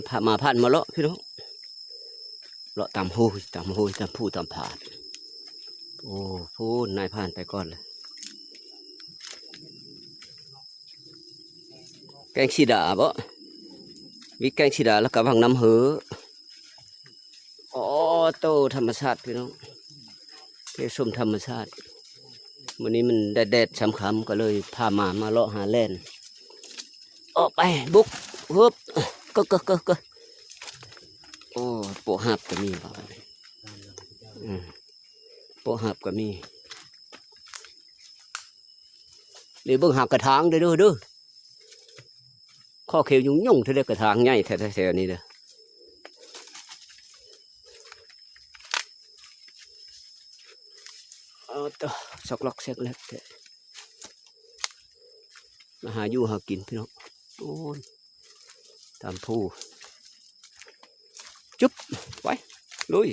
ผ่ามาผ่านมาเลาะพี่น้องเลาะตามหูตามหูตามผู้ตามผาดโอ้พูดนายผ่านไปก่อนเลยแกงชีดาบ่วิแกงชีดาแล้วก็วังน้ำเหออ๋อโตธรรมชาติพี่น้องเทชมธรรมชาติวันนี้มันแดดๆช้ำๆก็เลยพามาเลาะหาแล่นออกไปบุกฮึบก็โอ้โปะหับก็มีบ่โปะหับก็มีเดี๋ยวเบิ่งหักกระถางเด้อข้อเขียวยุ่งเท่าเด็กกระถางใหญ่แท้ๆนี่เด้อเอาต่อสอกล็อกเสกเล็กมาหาอยู่หากินพี่น้องโอ้ยตามผู้จุ๊บไว้ลุย